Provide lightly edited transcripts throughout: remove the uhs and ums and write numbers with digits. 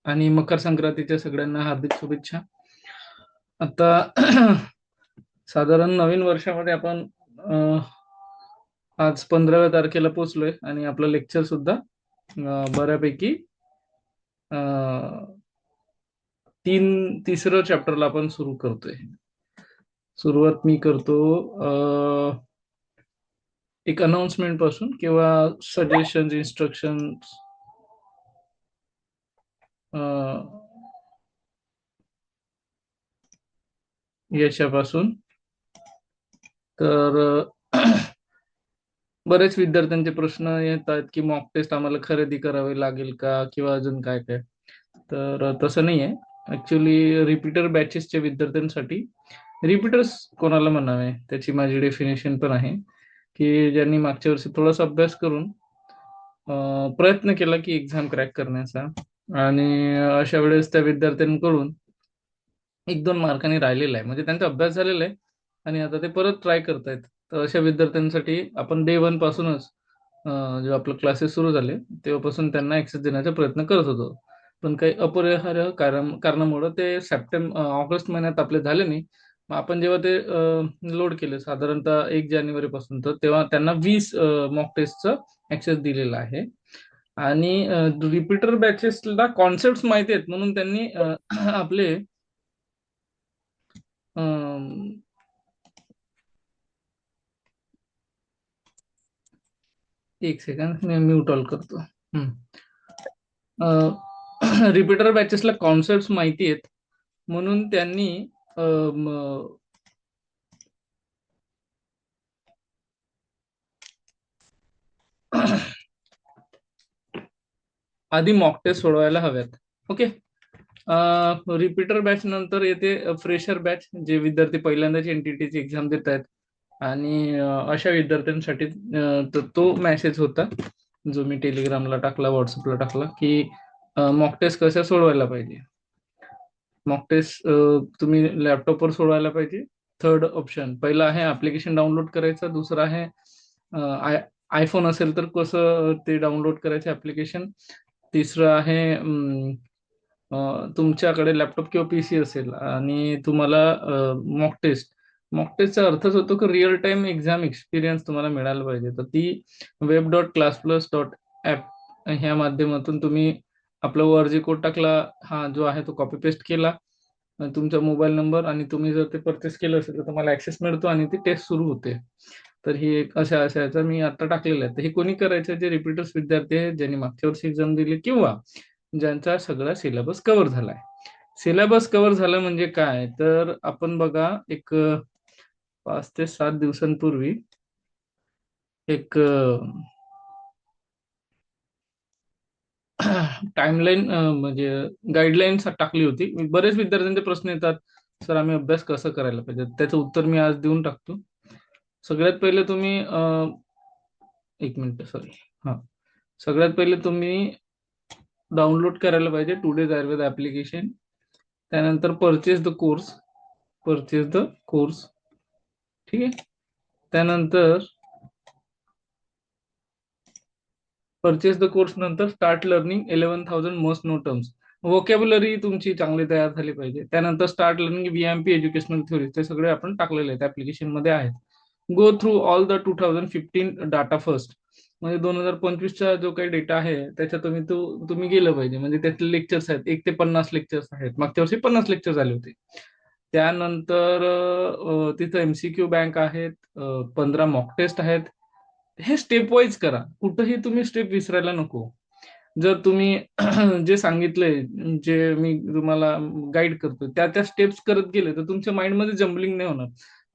आणि मकर संक्रांतीच्या सगळ्यांना हार्दिक शुभेच्छा. आता साधारण नवीन वर्षामध्ये आपण आज 15व्या तारखेला पोहोचलोय आणि आपलं लेक्चर सुद्धा बऱ्यापैकी तिसरं चॅप्टरला आपण सुरू करतोय. सुरुवात मी करतो एक अनाउन्समेंट पासून किंवा सजेशन इन्स्ट्रक्शन याच्यापासून. तर बरेच विद्यार्थ्यांचे प्रश्न येतात की मॉक टेस्ट आम्हाला खरेदी करावी लागेल का किंवा अजून काय काय. तर तसं नाही आहे. ऍक्च्युली रिपीटर बॅचेसच्या विद्यार्थ्यांसाठी, रिपीटर्स कोणाला म्हणावे त्याची माझी डेफिनेशन पण आहे, की ज्यांनी मागच्या वर्षी थोडासा अभ्यास करून प्रयत्न केला की एक्झाम क्रॅक करण्याचा, आणि अशा वेळेस त्या विद्यार्थ्यांकडून 1-2 मार्कांनी राहिलेला आहे, म्हणजे त्यांचा अभ्यास झालेला आहे आणि आता ते परत ट्राय करतायत. तर अशा विद्यार्थ्यांसाठी आपण डे 1 पासूनच जेव्हा आपलं क्लासेस सुरू झाले तेव्हापासून त्यांना ऍक्सेस देण्याचा प्रयत्न करत होतो. पण काही अपरिहार्य कारणामुळे ते ऑगस्ट महिन्यात आपले झाले नाही. मग आपण जेव्हा ते लोड केले साधारणतः 1 जानेवारी पासून, तर तेव्हा त्यांना 20 मॉक टेस्टचं ऍक्सेस दिलेला आहे. आणि रिपीटर बॅचेसला कॉन्सेप्ट माहिती आहेत म्हणून त्यांनी आपले एक सेकंड मी म्यूट ऑल करतो. रिपीटर बॅचेसला कॉन्सेप्ट माहिती आहेत म्हणून त्यांनी आधी मॉक टेस्ट सोडवायला हव्यात. ओके. रिपीटर बॅच नंतर येते फ्रेशर बॅच, जे विद्यार्थी पहिल्यांदाच एनटीटीची एक्झाम देत आहेत. आणि अशा विद्यार्थ्यांसाठी तो मेसेज होता जो मी टेलिग्रामला टाकला, व्हॉट्सअपला टाकला, की मॉक टेस्ट कशा सोडवायला पाहिजे. मॉक टेस्ट तुम्ही लॅपटॉपवर सोडवायला पाहिजे. थर्ड ऑप्शन पहिला आहे ऍप्लिकेशन डाउनलोड करायचं, दुसरं आहे आयफोन असेल तर कसं ते डाउनलोड करायचं ऍप्लिकेशन, तिसरं आहे तुमच्याकडे लॅपटॉप किंवा पीसी असेल आणि तुम्हाला मॉक टेस्ट. मॉक टेस्टचा अर्थच होतो की रिअल टाइम एक्झाम एक्सपिरियन्स तुम्हाला मिळायला पाहिजे. तर ती web.classplus.app ह्या माध्यमातून तुम्ही आपला ORG कोड टाकला, हा जो आहे तो कॉपी पेस्ट केला, तुमचा मोबाईल नंबर, आणि तुम्ही जर ते परचेस केलं असेल तर तुम्हाला ऍक्सेस मिळतो आणि ती टेस्ट सुरू होते. तर ही एक अशा अशाचा मी आता टाकलेलं आहे. तर हे कोणी करायचं, जे रिपीटर्स विद्यार्थी आहेत ज्यांनी मागच्या वर्षी एक्झाम दिली किंवा ज्यांचा सगळा सिलेबस कव्हर झालाय. सिलेबस कव्हर झाला म्हणजे काय, तर आपण बघा एक 5 ते 7 दिवसांपूर्वी एक टाइमलाईन म्हणजे गाईडलाईन्स टाकली होती. बरेच विद्यार्थ्यांचे प्रश्न येतात, सर आम्ही अभ्यास कसं करायला पाहिजे, त्याचं उत्तर मी आज देऊन टाकतो. सगळ्यात पहिले तुम्ही एक मिनिट, सॉरी, हा, सगळ्यात पहिले तुम्ही डाउनलोड करायला पाहिजे टुडेज आयुर्वेद ऍप्लिकेशन. त्यानंतर परचेस द कोर्स, ठीक आहे. त्यानंतर परचेस द कोर्स नंतर start learning 11,000 must know terms. Vocabulary तुमची चांगली तयार झाली पाहिजे. त्यानंतर start learning VMP educational theory, ते सगळे आपण टाकलेले आहेत, ऍप्लिकेशन मध्ये आहेत. Go through all the 2015 data first, म्हणजे 2025चा जो काही डेटा आहे त्याच्यात तुम्ही गेलं पाहिजे. म्हणजे त्यातले लेक्चर्स आहेत, 1 ते 50 लेक्चर्स आहेत. मागच्या वर्षी 50 लेक्चर झाले होते. त्यानंतर तिथं MCQ बँक आहेत, 15 मॉक टेस्ट आहेत. हे स्टेप वाईज करा, कुठंही तुम्ही स्टेप विसरायला नको. जर तुम्ही जे सांगितलंय, जे मी तुम्हाला गाईड करतो त्या त्या स्टेप्स करत गेले तर तुमच्या माइंडमध्ये जम्बलिंग नाही होणार,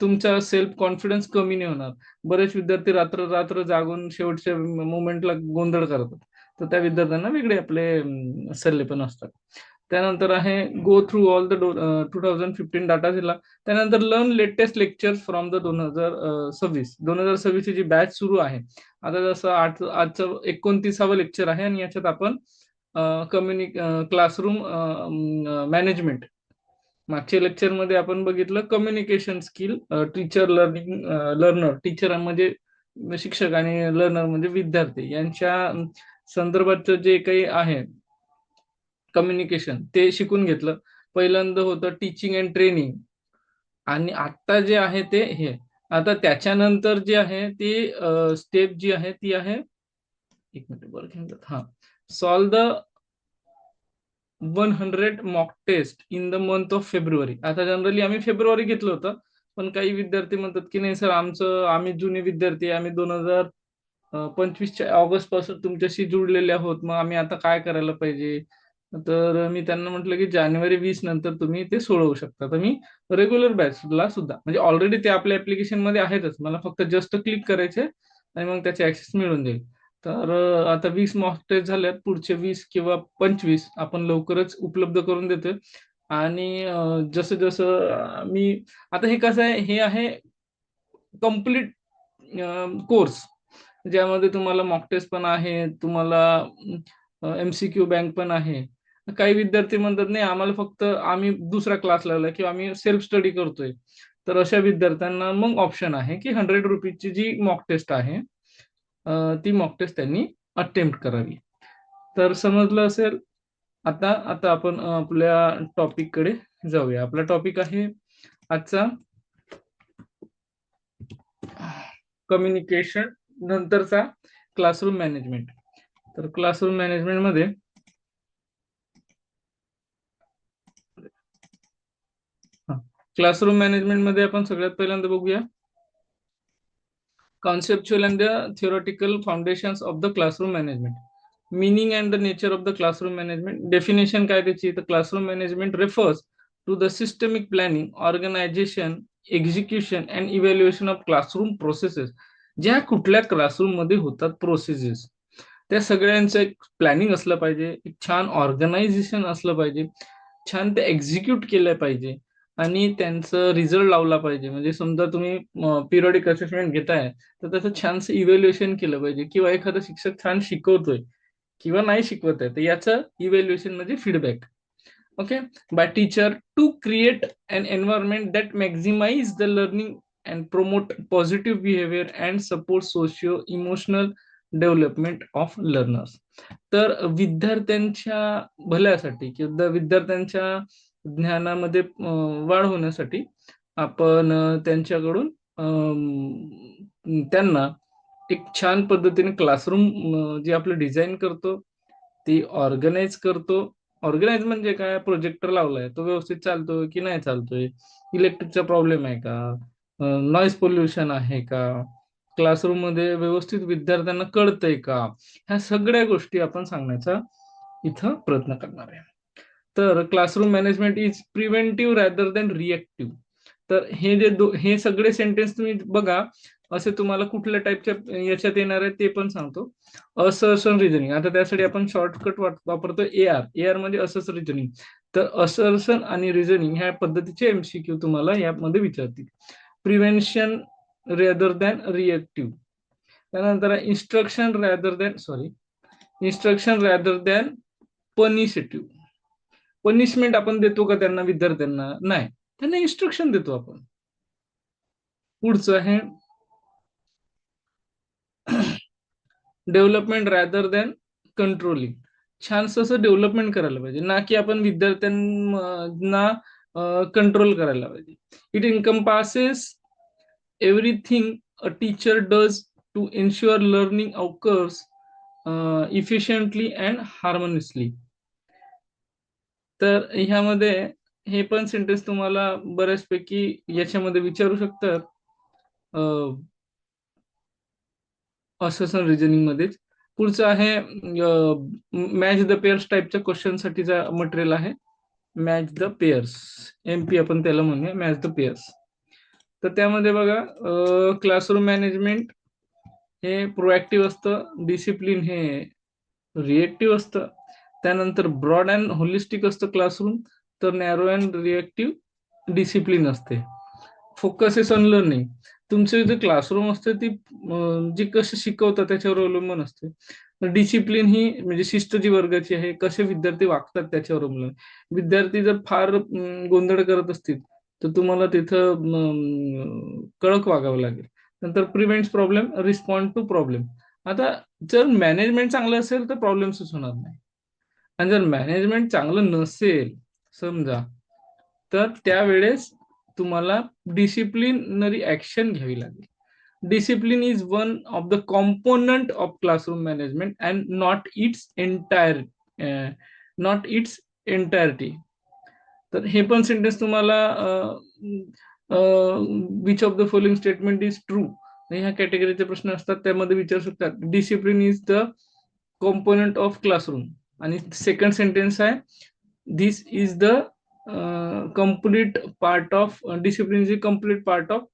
तुमचा सेल्फ कॉन्फिडन्स कमी नाही होणार. बरेच विद्यार्थी रात्र रात्र जागून शेवटच्या मोमेंटला गोंधळ करतात, तर त्या विद्यार्थ्यांना वेगळे आपले सल्ले पण असतात. त्यानंतर आहे go through all the 2015 data दिला. त्यानंतर learn latest lecture from the 2026 ची जी बॅच सुरू आहे. आता जसं आजचं 29वं लेक्चर आहे आणि याच्यात आपण क्लासरूम मॅनेजमेंट, मागच्या लेक्चरमध्ये आपण बघितलं कम्युनिकेशन स्किल, लर्नर, टीचर म्हणजे शिक्षक आणि लर्नर म्हणजे विद्यार्थी यांच्या संदर्भात जे काही आहे कम्युनिकेशन ते शिकून घेतलं. पहिल्यांदा होतं टीचिंग अँड ट्रेनिंग, आणि आता जे आहे ते हे. आता त्याच्यानंतर जे आहे ती स्टेप जी आहे ती आहे, एक मिनिट बरं घेऊन जात, हा, solve the 100 mock test in the month of February. आता जनरली आम्ही फेब्रुवारी घेतलं होतं, पण काही विद्यार्थी म्हणतात की नाही सर, आम्ही जुने विद्यार्थी आहे, आम्ही 2025च्या ऑगस्ट पासून तुमच्याशी जुडलेले आहोत, मग आम्ही आता काय करायला पाहिजे. तर मी त्यांना म्हटलं की जानेवारी 20 नंतर तुम्ही ते सोडवू शकता. तर मी रेग्युलर बॅचला सुद्धा, म्हणजे ऑलरेडी ते आपल्या ऍप्लिकेशन मध्ये आहेतच, मला फक्त जस्ट क्लिक करायचे आणि मग त्याचे ऍक्सेस मिळून जाईल. तर आता 20 मॉक टेस्ट झाल्यात, पुढचे 20 किंवा 25 आपण लवकरच उपलब्ध करून देतोय. आणि जसं जसं मी, आता हे कसं आहे, हे आहे कम्प्लीट कोर्स, ज्यामध्ये तुम्हाला मॉक टेस्ट पण आहे, तुम्हाला MCQ बँक पण आहे. काही विद्यार्थी म्हणतात नाही आम्हाला फक्त, आम्ही दुसरा क्लास लावला किंवा आम्ही सेल्फ स्टडी करतोय, तर अशा विद्यार्थ्यांना मग ऑप्शन आहे की 100 रुपीजची जी मॉक टेस्ट आहे, ती मॉक टेस्ट त्यांनी अटेम्प्ट करावी. तर समजलं असेल. आता आता आपण आपल्या टॉपिक कडे जाऊया. आपला टॉपिक आहे आजचा कम्युनिकेशन नंतरचा क्लासरूम मॅनेजमेंट. तर क्लासरूम मॅनेजमेंट मध्ये, क्लासरूम मॅनेजमेंट मध्ये आपण सगळ्यात पहिल्यांदा बघूया conceptual and the theoretical foundations of the classroom management. Meaning and the nature of the classroom management. Definition काय त्याची, तर classroom management refers to the systemic planning, organization, execution and evaluation of classroom processes. ज्या कुठल्या classroom मध्ये होतात processes, त्या सगळ्यांचं एक प्लॅनिंग असलं पाहिजे, एक छान ऑर्गनायझेशन असलं पाहिजे, छान ते एक्झिक्यूट केलं पाहिजे, आणि त्यांचं रिझल्ट लावला पाहिजे. म्हणजे समजा तुम्ही पिरियडिक असेसमेंट घेताय, तर त्याचं छानसं इव्हॅल्युएशन केलं पाहिजे, किंवा एखादा शिक्षक छान शिकवतोय किंवा नाही शिकवत आहे, तर याचं इव्हॅल्युएशन म्हणजे feedback. Okay, by teacher to create an environment that maximise the learning and promote positive behaviour and support socio emotional development of learners. तर विद्यार्थ्यांच्या भल्यासाठी किंवा विद्यार्थ्यांच्या ज्ञानामध्ये वाढ होण्यासाठी आपण त्यांच्याकडून त्यांना एक छान पद्धतीने क्लासरूम जे आपलं डिझाईन करतो, ती ऑर्गनाईज करतो. ऑर्गनाईज म्हणजे काय, प्रोजेक्टर लावलाय, तो व्यवस्थित चालतोय की नाही चालतोय, इलेक्ट्रिकचा प्रॉब्लेम आहे का, नॉईज पोल्युशन आहे का, क्लासरूम मध्ये व्यवस्थित विद्यार्थ्यांना कळतंय का, ह्या सगळ्या गोष्टी आपण सांगण्याचा इथं प्रयत्न करणार आहे. तर classroom management is preventive rather than reactive. तर हे जे हे सगळे सेंटेन्स तुम्ही बघा, असे तुम्हाला कुठल्या टाईपच्या याच्यात येणार आहे ते पण सांगतो. असर्शन रिझनिंग, आता त्यासाठी आपण शॉर्टकट वापरतो AR. AR म्हणजे असर्स रिझनिंग. तर असर्शन आणि रिझनिंग ह्या पद्धतीचे MCQ तुम्हाला यामध्ये विचारतील. Prevention rather than reactive. त्यानंतर instruction rather than, sorry, instruction rather than punitive. Punishment आपण देतो का त्यांना, विद्यार्थ्यांना? नाही, त्यांना इन्स्ट्रक्शन देतो आपण. पुढचं आहे डेव्हलपमेंट रॅदर दॅन कंट्रोलिंग. छानस असं डेव्हलपमेंट करायला पाहिजे, ना की आपण विद्यार्थ्यांना कंट्रोल करायला पाहिजे. It encompasses everything a teacher does to ensure learning occurs efficiently and harmoniously. तर ह्यामध्ये हे पण सेंटेन्स तुम्हाला बऱ्याचपैकी याच्यामध्ये विचारू शकतात, असोसिएशन रिजनिंग मध्येच. पुढचं आहे मॅच द पेअर्स टाईपच्या क्वेश्चन साठीचा मटेरियल आहे. मॅच द पेअर्स, MP आपण त्याला म्हणूया, मॅच द पेअर्स. तर त्यामध्ये बघा, क्लासरूम मॅनेजमेंट हे प्रोएक्टिव्ह असतं, डिसिप्लिन हे रिएक्टिव्ह असतं, त्यानंतर ब्रॉड अँड होलिस्टिक असतं क्लासरूम, तर नॅरो अँड रिएक्टिव्ह डिसिप्लिन असते. Focus is on learning. तुमचे जे क्लासरूम असते ती जी कसं शिकवतात त्याच्यावर अवलंबून असते. डिसिप्लिन ही म्हणजे शिस्त जी वर्गाची आहे, कसे विद्यार्थी वागतात त्याच्यावर अवलंबून. विद्यार्थी जर फार गोंधळ करत असतील तर तुम्हाला तिथं कडक वागावं लागेल. नंतर prevent problem, respond to problem. आता जर मॅनेजमेंट चांगलं असेल तर प्रॉब्लेम्सच होणार नाही. आणि जर मॅनेजमेंट चांगलं नसेल समजा, तर त्यावेळेस तुम्हाला डिसिप्लिनरी ऍक्शन घ्यावी लागेल. Discipline is one of the component of classroom management and not its entirety. तर हे पण सेंटेन्स तुम्हाला which of the following statement is true, ह्या कॅटेगरीचे प्रश्न असतात, त्यामध्ये विचारू शकतात. Discipline is the component of classroom. आणि सेकंड सेंटेन्स आहे, this is the complete part of discipline is a complete part of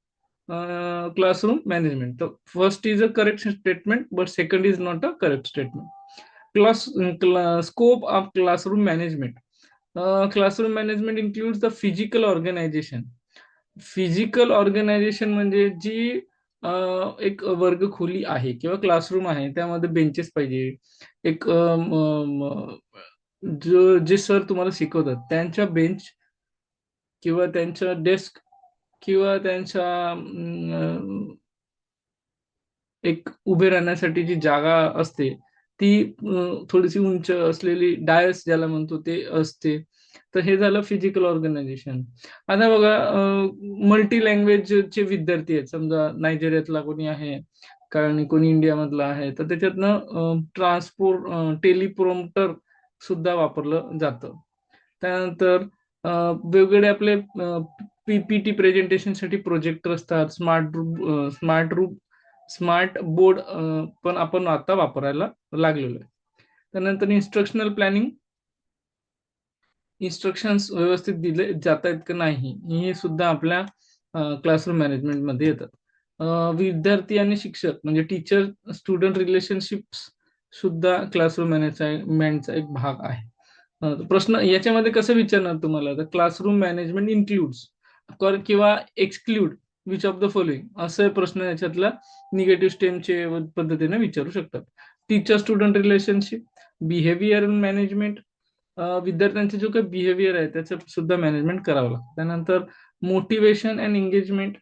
classroom management. The first is a correct statement, but second is not a correct statement. Scope of classroom management. Classroom management includes the physical organization. Physical organisation म्हणजे जी एक वर्गखोली आहे किंवा classroom आहे, त्यामध्ये benches पाहिजे, एक जे सर तुम्हाला शिकवतात त्यांच्या बेंच किंवा त्यांच्या डेस्क किंवा त्यांच्या एक उभे राहण्यासाठी जी जागा असते ती थोडीशी उंच असलेली डायस ज्याला म्हणतो ते असते. तर हे झालं फिजिकल ऑर्गनायझेशन. आता बघा, मल्टी लँग्वेजचे विद्यार्थी आहेत, समजा नायजेरियातला कोणी आहे कारण कोणी इंडियामधला आहे, तर त्याच्यातनं टेलिप्रोम्प्टर सुद्धा वापरलं जातं. त्यानंतर वेगवेगळे आपले पीपीटी प्रेझेंटेशनसाठी प्रोजेक्टर असतात, स्मार्ट बोर्ड पण आपण आता वापरायला लागलेलो आहे. त्यानंतर इन्स्ट्रक्शन्स व्यवस्थित दिले जात आहेत का नाही, हे सुद्धा आपल्या क्लासरूम मॅनेजमेंट मध्ये येतात. विद्यार्थी आणि शिक्षक म्हणजे टीचर स्टुडंट रिलेशनशिप्स सुद्धा क्लासरूम मॅनेजमेंटचा एक भाग आहे. प्रश्न याच्यामध्ये कसं विचारणार तुम्हाला, तर क्लासरूम मॅनेजमेंट इन्क्लुड्स किंवा exclude which of the following, असे प्रश्न याच्यातला निगेटिव्ह स्टेमचे पद्धतीने विचारू शकतात. Teacher student relationship, behaviour management, विद्यार्थ्यांचे जो काही बिहेवियर आहे त्याचं सुद्धा मॅनेजमेंट करावं लागतं. त्यानंतर motivation and engagement,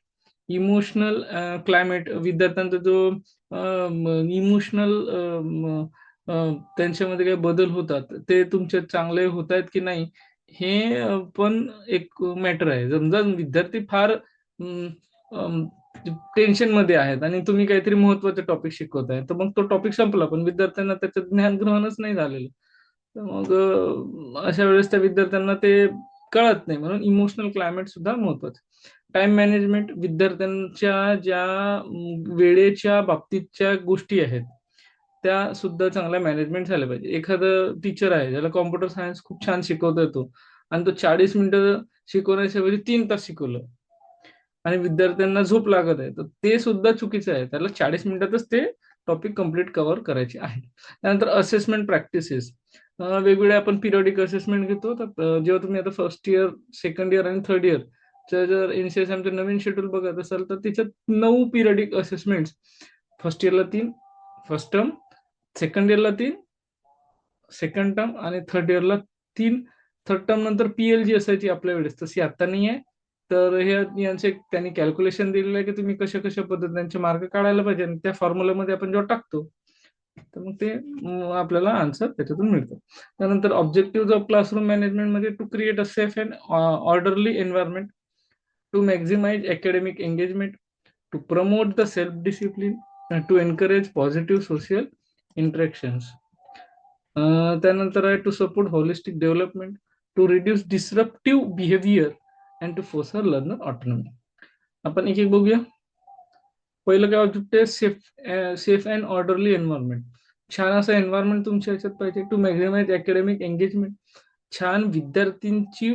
emotional climate, विद्यार्थ्यांचा जो इमोशनल त्यांच्यामध्ये काही बदल होतात ते तुमचे चांगले होत आहेत की नाही, हे पण एक मॅटर आहे. समजा विद्यार्थी फार टेन्शन मध्ये आहेत आणि तुम्ही काहीतरी महत्वाचे टॉपिक शिकवताय, तर मग तो टॉपिक संपला पण विद्यार्थ्यांना त्याचं ज्ञान ग्रहणच नाही झालेलं, तर मग अशा वेळेस त्या विद्यार्थ्यांना ते कळत नाही. म्हणून इमोशनल क्लायमेट सुद्धा महत्वाचं. टाइम मॅनेजमेंट, विद्यार्थ्यांच्या ज्या वेळेच्या बाबतीतच्या गोष्टी आहेत त्या सुद्धा चांगल्या मॅनेजमेंट झाल्या पाहिजे. एखादं टीचर आहे ज्याला कॉम्प्युटर सायन्स खूप छान शिकवता येतो आणि तो 40 मिनिटं शिकवण्याच्या ऐवजी 3 तास शिकवलं आणि विद्यार्थ्यांना झोप लागत आहे, तर ते सुद्धा चुकीचं आहे. त्याला 40 मिनिटातच ते टॉपिक कम्प्लीट कव्हर करायचे आहे. त्यानंतर असेसमेंट प्रॅक्टिसेस, वेगवेगळे आपण पिरियडिक असेसमेंट घेतो. तर जेव्हा तुम्ही आता फर्स्ट इयर, सेकंड इयर आणि थर्ड इयर जर एनसीएसएमचं नवीन शेड्यूल बघत असाल तर त्याच्यात 9 पिरियडिक असेसमेंट. फर्स्ट इयरला 3 फर्स्ट टर्म, सेकंड इयरला 3 सेकंड टर्म आणि थर्ड इयरला 3. थर्ड टर्म नंतर पीएलजी असायची आपल्या वेळेस, तशी आता नाही आहे. तर हे यांचे त्यांनी कॅल्क्युलेशन दिलेलं आहे की तुम्ही कशा कशा पद्धतीने मार्क काढायला पाहिजे आणि त्या फॉर्म्युलामध्ये आपण जेव्हा टाकतो तर मग ते आपल्याला आन्सर त्याच्यातून मिळतं. त्यानंतर ऑब्जेक्टिव्ह ऑफ क्लासरूम मॅनेजमेंट मध्ये to create a safe and orderly environment, to maximise academic engagement, to promote the self discipline, to encourage positive social interactions. त्यानंतर आहे to support holistic development, to reduce disruptive behaviour and to foster learner autonomy. आपण एक एक बघूया. पहिलं काय object आहे, safe and orderly environment. छान असं एन्व्हायरमेंट तुमच्या ह्याच्यात पाहिजे. टू मॅक्झिमाइज अकॅडमिक एंगेजमेंट, छान विद्यार्थ्यांची